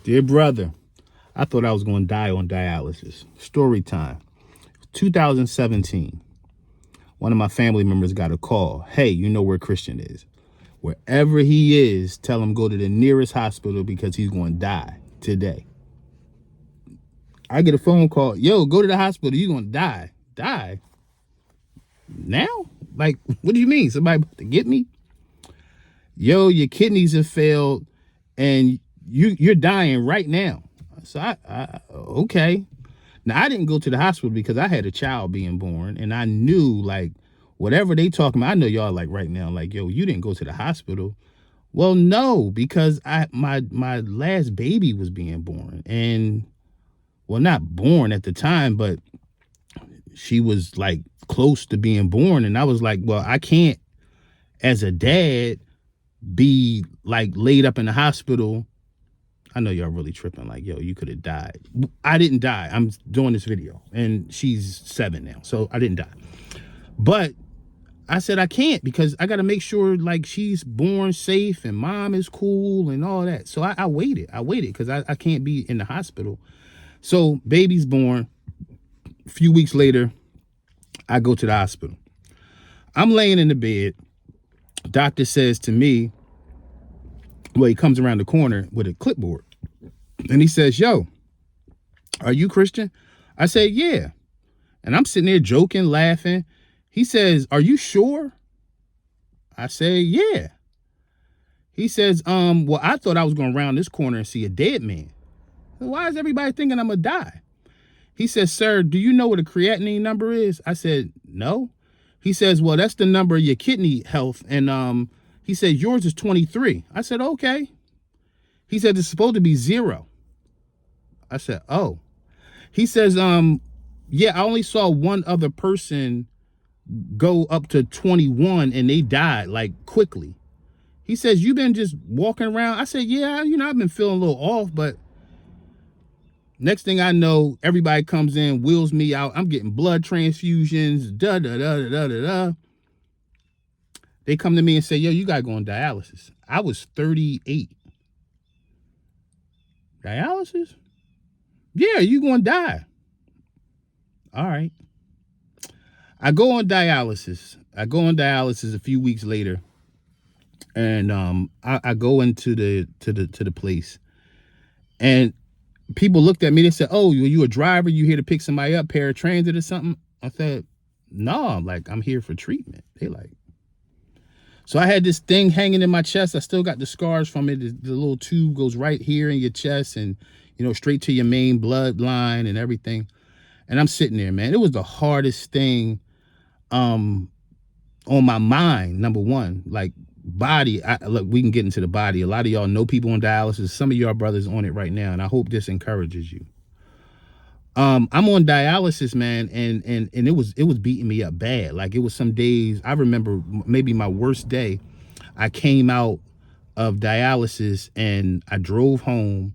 Dear brother, I thought I was going to die on dialysis. Story time. 2017. One of my family members got a call. Hey, you know where Christian is. Wherever he is, tell him go to the nearest hospital because he's going to die today. I get a phone call. Yo, go to the hospital. You're going to die. Die? Now? Like, what do you mean? Somebody about to get me? Yo, your kidneys have failed and you're dying right now. So I okay. Now I didn't go to the hospital because I had a child being born and I knew like whatever they talking about. I know y'all like right now, like, yo, you didn't go to the hospital. Well, no, because my last baby was being born, and well, not born at the time, but she was like close to being born. And I was like, well, I can't as a dad be like laid up in the hospital. I know y'all really tripping like, yo, you could have died. I didn't die. I'm doing this video and she's 7 now. So I didn't die. But I said I can't because I got to make sure like she's born safe and mom is cool and all that. So I waited. I waited because I can't be in the hospital. So baby's born. A few weeks later, I go to the hospital. I'm laying in the bed. Doctor says to me, well, he comes around the corner with a clipboard and he says, yo, are you Christian? I say, yeah. And I'm sitting there joking, laughing. He says, are you sure? I say, yeah. He says, well, I thought I was going to round this corner and see a dead man. Why is everybody thinking I'm going to die? He says, sir, do you know what a creatinine number is? I said, no. He says, well, that's the number of your kidney health. And he said, yours is 23. I said, okay. He said, it's supposed to be 0. I said, oh. He says, yeah, I only saw one other person go up to 21 and they died like quickly. He says, you been just walking around? I said, yeah, I've been feeling a little off, but next thing I know, everybody comes in, wheels me out. I'm getting blood transfusions, da-da-da-da-da-da-da. They come to me and say, yo, you got to go on dialysis. I was 38. Dialysis? Yeah, you going to die. All right. I go on dialysis. A few weeks later. And I go into the place. And people looked at me. They said, oh, you a driver? You here to pick somebody up, paratransit or something? I said, no, I'm here for treatment. They like. So I had this thing hanging in my chest. I still got the scars from it. The little tube goes right here in your chest and, straight to your main bloodline and everything. And I'm sitting there, man. It was the hardest thing on my mind, number one. Like body, look, we can get into the body. A lot of y'all know people on dialysis. Some of y'all brothers on it right now, and I hope this encourages you. I'm on dialysis, man, and it was beating me up bad. Like it was some days, I remember maybe my worst day. I came out of dialysis and I drove home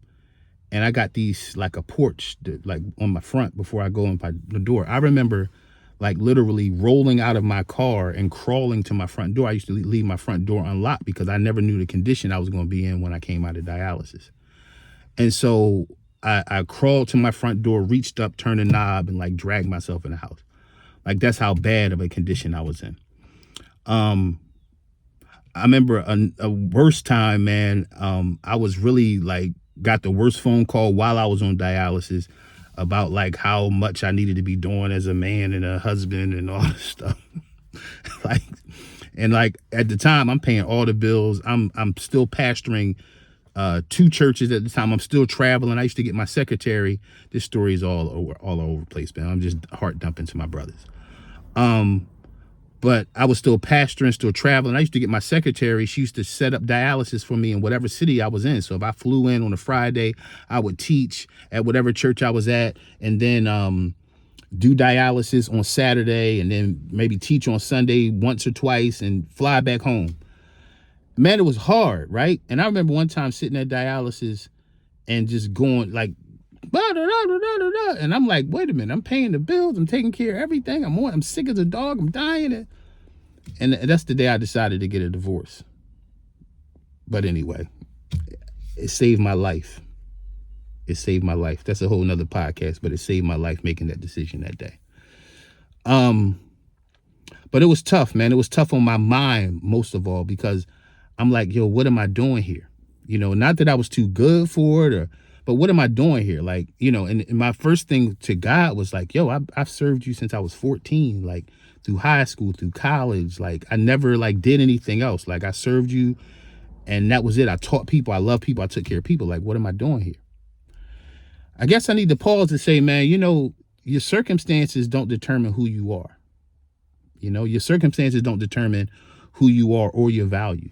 and I got these like a porch like on my front before I go in by the door. I remember like literally rolling out of my car and crawling to my front door. I used to leave my front door unlocked because I never knew the condition I was going to be in when I came out of dialysis. And so I crawled to my front door, reached up, turned a knob, and like dragged myself in the house. Like that's how bad of a condition I was in. I remember a worst time, man. I was really like got the worst phone call while I was on dialysis about like how much I needed to be doing as a man and a husband and all this stuff. like at the time I'm paying all the bills. I'm still pastoring 2 churches at the time. I'm still traveling. I used to get my secretary. This story is all over the place, man. I'm just heart dumping to my brothers. But I was still pastoring, still traveling. I used to get my secretary. She used to set up dialysis for me in whatever city I was in. So if I flew in on a Friday, I would teach at whatever church I was at, and then do dialysis on Saturday, and then maybe teach on Sunday once or twice and fly back home. Man, it was hard, right? And I remember one time sitting at dialysis and just going like, and I'm like, wait a minute, I'm paying the bills, I'm taking care of everything, I'm sick as a dog, I'm dying. And that's the day I decided to get a divorce. But anyway, it saved my life. It saved my life. That's a whole nother podcast, but it saved my life making that decision that day. But it was tough, man. It was tough on my mind, most of all, because I'm like, yo, what am I doing here? Not that I was too good for it, but what am I doing here? Like, and my first thing to God was like, yo, I've served you since I was 14, like through high school, through college. Like, I never like did anything else. Like, I served you and that was it. I taught people. I love people. I took care of people. Like, what am I doing here? I guess I need to pause and say, man, your circumstances don't determine who you are. Your circumstances don't determine who you are or your value.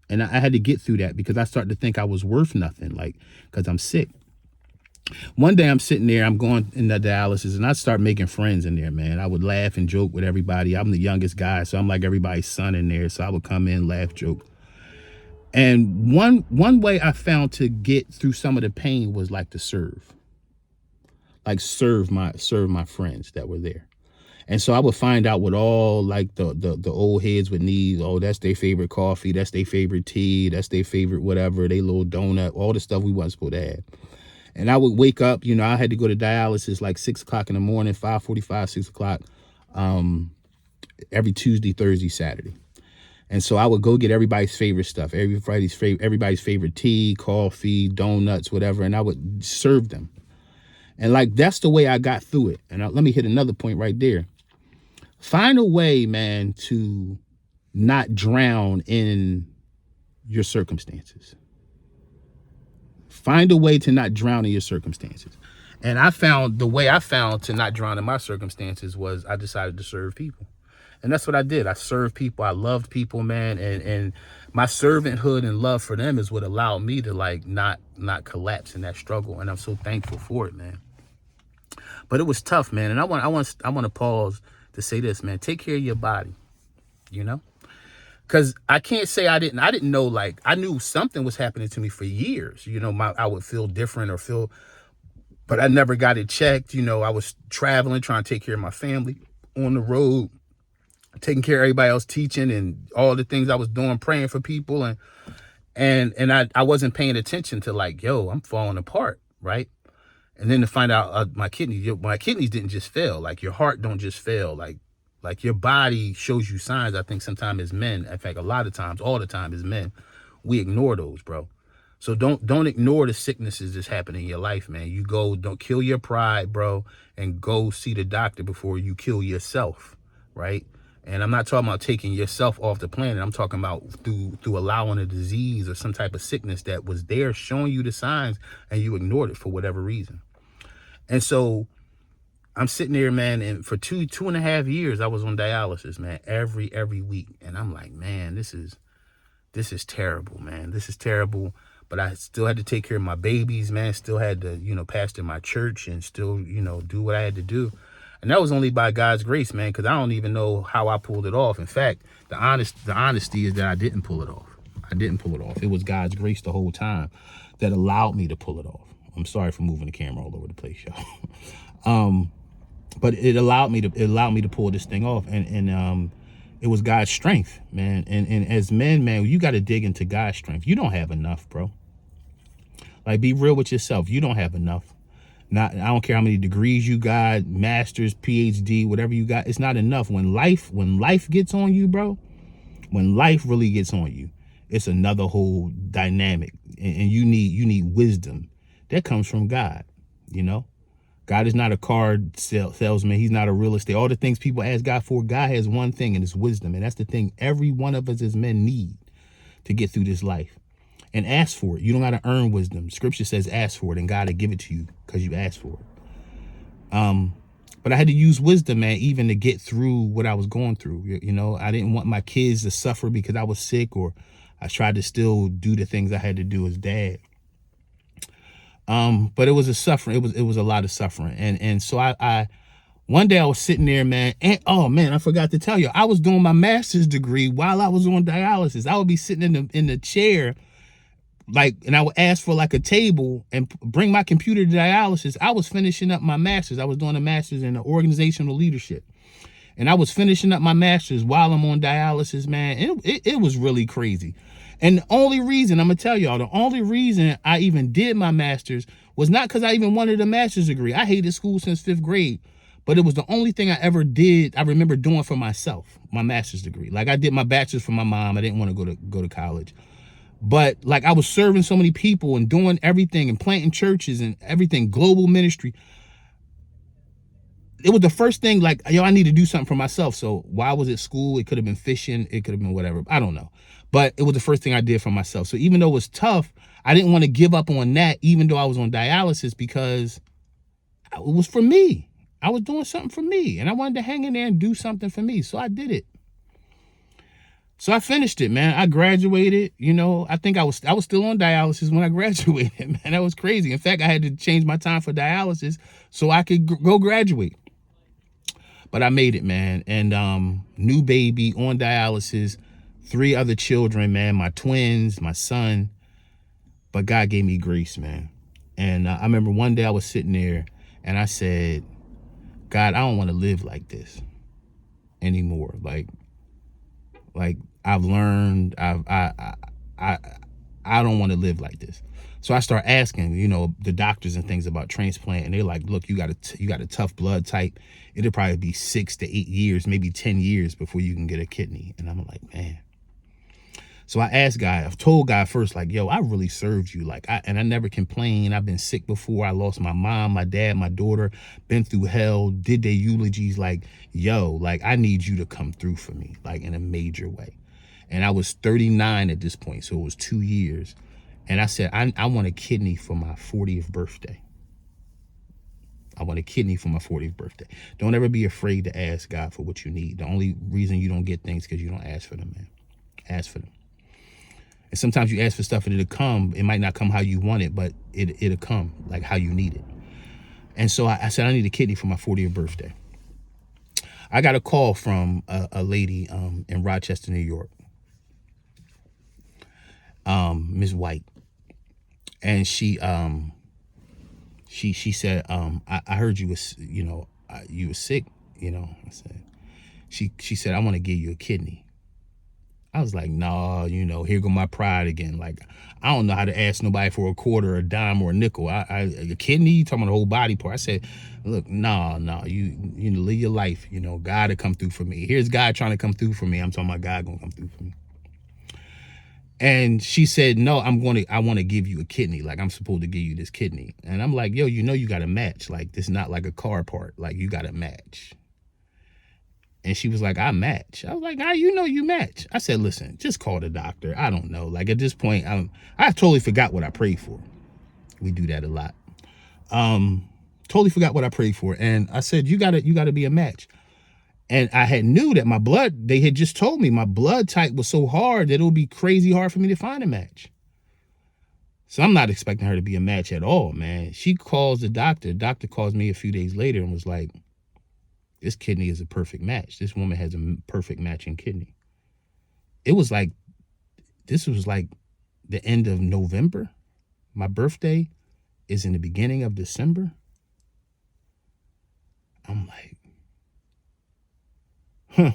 And I had to get through that because I started to think I was worth nothing, like, because I'm sick. One day I'm sitting there, I'm going in the dialysis, and I start making friends in there, man. I would laugh and joke with everybody. I'm the youngest guy, so I'm like everybody's son in there. So I would come in, laugh, joke. And one way I found to get through some of the pain was like to serve. Like serve my friends that were there. And so I would find out what all like the old heads would need. Oh, that's their favorite coffee. That's their favorite tea. That's their favorite whatever, they little donut, all the stuff we wasn't supposed to have. And I would wake up, I had to go to dialysis like 6 o'clock in the morning, 5:45, 6 o'clock, every Tuesday, Thursday, Saturday. And so I would go get everybody's favorite stuff, everybody's favorite tea, coffee, donuts, whatever. And I would serve them. And like, that's the way I got through it. And let me hit another point right there. Find a way, man, to not drown in your circumstances. Find a way to not drown in your circumstances. And I found the way I found to not drown in my circumstances was I decided to serve people. And that's what I did. I served people. I loved people, man. And my servanthood and love for them is what allowed me to like not collapse in that struggle. And I'm so thankful for it, man. But it was tough, man. And I want to pause to say this, man. Take care of your body, because I can't say I didn't know, like, I knew something was happening to me for years. I would feel different but I never got it checked. I was traveling, trying to take care of my family on the road, taking care of everybody else, teaching and all the things I was doing, praying for people. And I wasn't paying attention to like, yo, I'm falling apart. Right. And then to find out my kidneys didn't just fail. Like, your heart don't just fail. Like your body shows you signs. I think sometimes as men, in fact, a lot of times, all the time as men, we ignore those, bro. So don't ignore the sicknesses that's happening in your life, man. Don't kill your pride, bro, and go see the doctor before you kill yourself, right? And I'm not talking about taking yourself off the planet. I'm talking about through allowing a disease or some type of sickness that was there showing you the signs and you ignored it for whatever reason. And so I'm sitting there, man, and for 2.5 years, I was on dialysis, man, every week. And I'm like, man, this is terrible, man. This is terrible. But I still had to take care of my babies, man. Still had to, pastor my church and still, do what I had to do. And that was only by God's grace, man, because I don't even know how I pulled it off. In fact, the honesty is that I didn't pull it off. It was God's grace the whole time that allowed me to pull it off. I'm sorry for moving the camera all over the place, y'all. But it allowed me to pull this thing off. And it was God's strength, man. And as men, man, you got to dig into God's strength. You don't have enough, bro. Like, be real with yourself. You don't have enough. I don't care how many degrees you got, master's, PhD, whatever you got. It's not enough. When life gets on you, bro, when life really gets on you, it's another whole dynamic. And you need wisdom. That comes from God, God is not a car salesman. He's not a real estate. All the things people ask God for, God has one thing, and it's wisdom. And that's the thing every one of us as men need to get through this life. And ask for it. You don't got to earn wisdom. Scripture says ask for it, and God will give it to you because you asked for it. But I had to use wisdom, man, even to get through what I was going through. I didn't want my kids to suffer because I was sick, or I tried to still do the things I had to do as dad. But it was a suffering. It was a lot of suffering. And so I one day I was sitting there, man, and oh man, I forgot to tell you, I was doing my master's degree while I was on dialysis. I would be sitting in the chair, like, and I would ask for like a table and bring my computer to dialysis. I was finishing up my master's. I was doing a master's in organizational leadership. And I was finishing up my master's while I'm on dialysis, man. It was really crazy. And the only reason, I'm going to tell y'all, the only reason I even did my master's was not because I even wanted a master's degree. I hated school since 5th grade, but it was the only thing I ever did. I remember doing for myself, my master's degree. Like I did my bachelor's for my mom. I didn't want to go to college. But like I was serving so many people and doing everything and planting churches and everything, global ministry. It was the first thing like, yo, I need to do something for myself. So why was it school? It could have been fishing. It could have been whatever. I don't know. But it was the first thing I did for myself. So even though it was tough, I didn't want to give up on that, even though I was on dialysis, because it was for me. I was doing something for me and I wanted to hang in there and do something for me. So I did it. So I finished it, man. I graduated, you know, I think I was still on dialysis when I graduated, man. That was crazy. In fact, I had to change my time for dialysis so I could go graduate. But I made it, man. And new baby on dialysis, 3 other children, man, my twins, my son. But God gave me grace, man. And I remember one day I was sitting there and I said, God, I don't want to live like this anymore. Like I've learned, I don't want to live like this. So I start asking, you know, the doctors and things about transplant, and they're like, look, you got a tough blood type. It'll probably be 6 to 8 years, maybe 10 years before you can get a kidney. And I'm like, man. So I asked God, I've told God first, like, yo, I really served you. Like, and I never complained. I've been sick before. I lost my mom, my dad, my daughter, been through hell, did their eulogies. Like, yo, like, I need you to come through for me, like in a major way. And I was 39 at this point, so it was 2 years. And I said, I want a kidney for my 40th birthday. I want a kidney for my 40th birthday. Don't ever be afraid to ask God for what you need. The only reason you don't get things is because you don't ask for them, man. Ask for them. And sometimes you ask for stuff and it'll come. It might not come how you want it, but it'll come like how you need it. And so I said, I need a kidney for my 40th birthday. I got a call from a lady in Rochester, New York. Ms. White. And she said, I heard you was, you know, you were sick, you know. I said, she said, I want to give you a kidney. I was like, nah, you know, here go my pride again. Like, I don't know how to ask nobody for a quarter, a dime, or a nickel. A kidney, you talking about the whole body part. I said, look, nah, you know, live your life. You know, God to come through for me. Here's God trying to come through for me. I'm talking about God gonna come through for me. And she said, no, I want to give you a kidney. Like, I'm supposed to give you this kidney. And I'm like, yo, you know, you got to match. Like, this is not like a car part. Like, you got to match. And she was like, I match. I was like, how you know you match? I said, listen, just call the doctor. I don't know. Like, at this point, I totally forgot what I prayed for. We do that a lot. Totally forgot what I prayed for. And I said, you gotta be a match. And I had knew that my blood, they had just told me my blood type was so hard that it would be crazy hard for me to find a match. So I'm not expecting her to be a match at all, man. She calls the doctor. The doctor calls me a few days later and was like, this kidney is a perfect match. This woman has a perfect matching kidney. This was like the end of November. My birthday is in the beginning of December. I'm like, huh.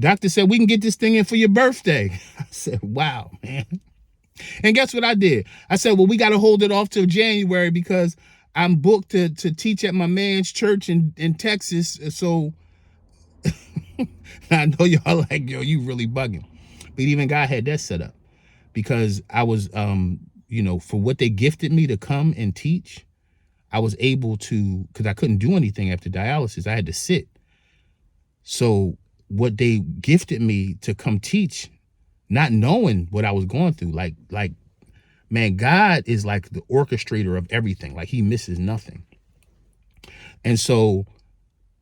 Doctor said, we can get this thing in for your birthday. I said, wow, man. And guess what I did? I said, well, we got to hold it off till January because I'm booked to teach at my man's church in Texas. So I know y'all like, yo, you really bugging. But even God had that set up because I was, you know, for what they gifted me to come and teach, I was able to, because I couldn't do anything after dialysis. I had to sit. So what they gifted me to come teach, not knowing what I was going through, like, man, God is like the orchestrator of everything. Like, he misses nothing. And so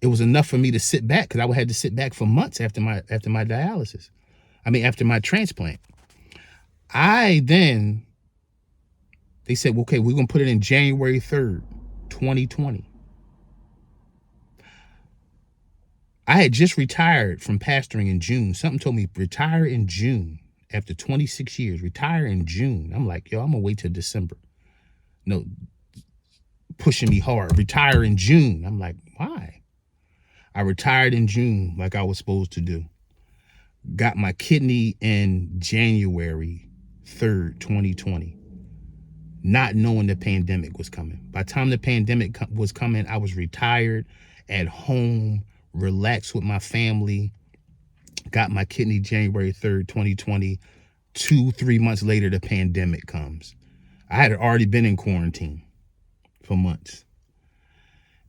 it was enough for me to sit back because I had to sit back for months after my dialysis. After my transplant. They said, well, okay, we're going to put it in January 3rd, 2020. I had just retired from pastoring in June. Something told me retire in June. After 26 years, retire in June. I'm like, yo, I'm going to wait till December. No, pushing me hard. Retire in June. I'm like, why? I retired in June like I was supposed to do. Got my kidney in January 3rd, 2020. not knowing the pandemic was coming. By the time the pandemic was coming, I was retired, at home, relaxed with my family, got my kidney January 3rd, 2020. 2-3 months later, the pandemic comes. I had already been in quarantine for months.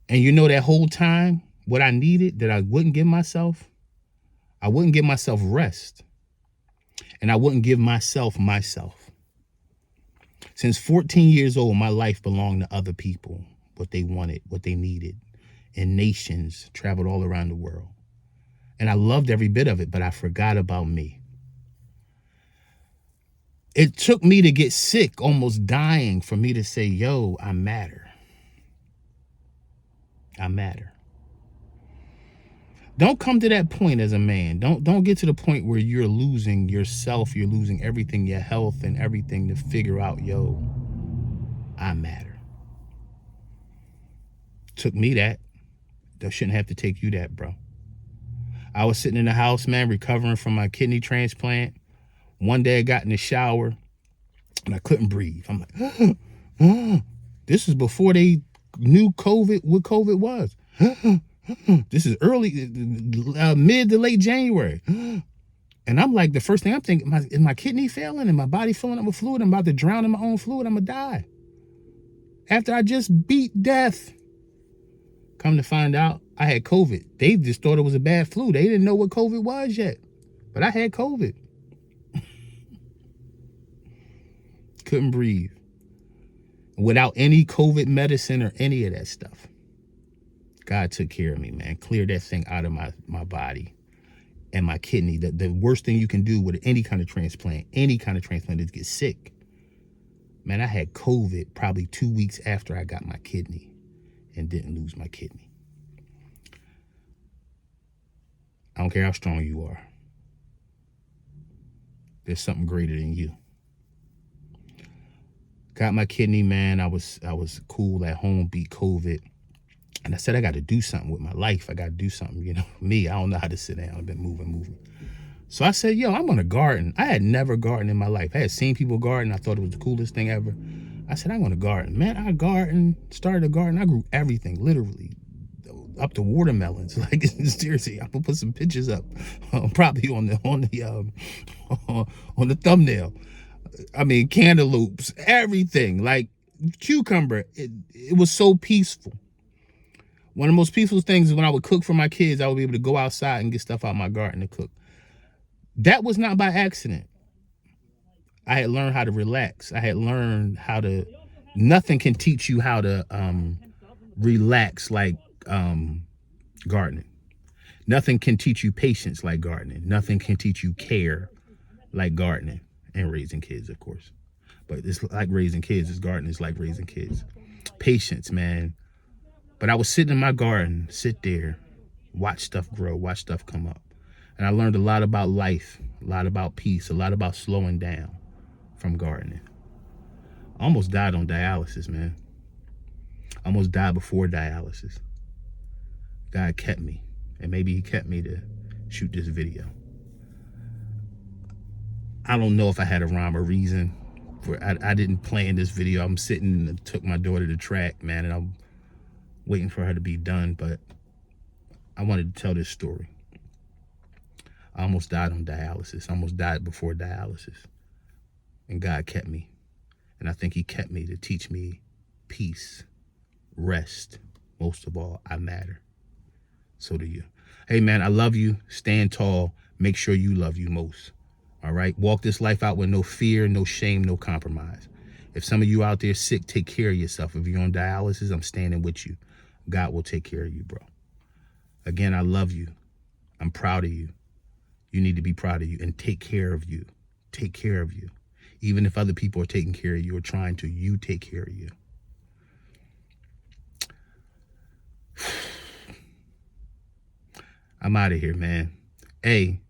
And you know, that whole time, what I needed that I wouldn't give myself rest. And I wouldn't give myself. Since 14 years old, my life belonged to other people, what they wanted, what they needed, in nations, traveled all around the world. And I loved every bit of it, but I forgot about me. It took me to get sick, almost dying, for me to say, yo, I matter. I matter. Don't come to that point as a man. Don't get to the point where you're losing yourself, you're losing everything, your health and everything, to figure out, yo, I matter. Took me that. That shouldn't have to take you that, bro. I was sitting in the house, man, recovering from my kidney transplant. One day I got in the shower and I couldn't breathe. I'm like, this is before they knew what COVID was. This is early, mid to late January. And I'm like, the first thing I'm thinking, is my kidney failing and my body filling up with fluid? I'm about to drown in my own fluid. I'm going to die. After I just beat death. Come to find out, I had COVID. They just thought it was a bad flu. They didn't know what COVID was yet. But I had COVID. Couldn't breathe. Without any COVID medicine or any of that stuff. God took care of me, man. Cleared that thing out of my body and my kidney. The worst thing you can do with any kind of transplant is get sick. Man, I had COVID probably 2 weeks after I got my kidney and didn't lose my kidney. I don't care how strong you are. There's something greater than you. Got my kidney, man. I was cool at home, beat COVID. And I said, I got to do something with my life. I got to do something, you know. Me, I don't know how to sit down. I've been moving. So I said, yo, I'm going to garden. I had never gardened in my life. I had seen people garden. I thought it was the coolest thing ever. I said, I'm going to garden. Man, I gardened, started a garden. I grew everything, literally, up to watermelons. Like, seriously, I'm going to put some pictures up, probably on the thumbnail. I mean, cantaloupes, everything, like cucumber. It was so peaceful. One of the most peaceful things is when I would cook for my kids, I would be able to go outside and get stuff out of my garden to cook. That was not by accident. I had learned how to relax. I had learned how to, nothing can teach you how to relax like gardening. Nothing can teach you patience like gardening. Nothing can teach you care like gardening and raising kids, of course. But it's like raising kids. It's gardening is like raising kids. Patience, man. But I was sitting in my garden, sit there, watch stuff grow, watch stuff come up. And I learned a lot about life, a lot about peace, a lot about slowing down from gardening. I almost died on dialysis, man. I almost died before dialysis. God kept me, and maybe he kept me to shoot this video. I don't know if I had a rhyme or reason. I didn't plan this video. I'm sitting and took my daughter to track, man, and I'm waiting for her to be done, but I wanted to tell this story. I almost died on dialysis. I almost died before dialysis. And God kept me. And I think he kept me to teach me peace, rest. Most of all, I matter. So do you. Hey, man, I love you. Stand tall. Make sure you love you most. All right? Walk this life out with no fear, no shame, no compromise. If some of you out there sick, take care of yourself. If you're on dialysis, I'm standing with you. God will take care of you, bro. Again, I love you. I'm proud of you. You need to be proud of you and take care of you. Take care of you. Even if other people are taking care of you or trying to, you take care of you. I'm out of here, man. Hey,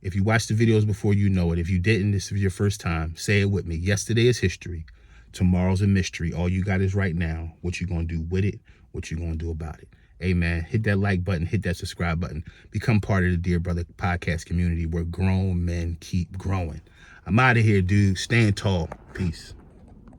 if you watched the videos before, you know it. If you didn't, this is your first time. Say it with me. Yesterday is history. Tomorrow's a mystery. All you got is right now. What you going to do with it? What you going to do about it? Hey, man, hit that like button. Hit that subscribe button. Become part of the Dear Brother podcast community where grown men keep growing. I'm out of here, dude. Stand tall. Peace.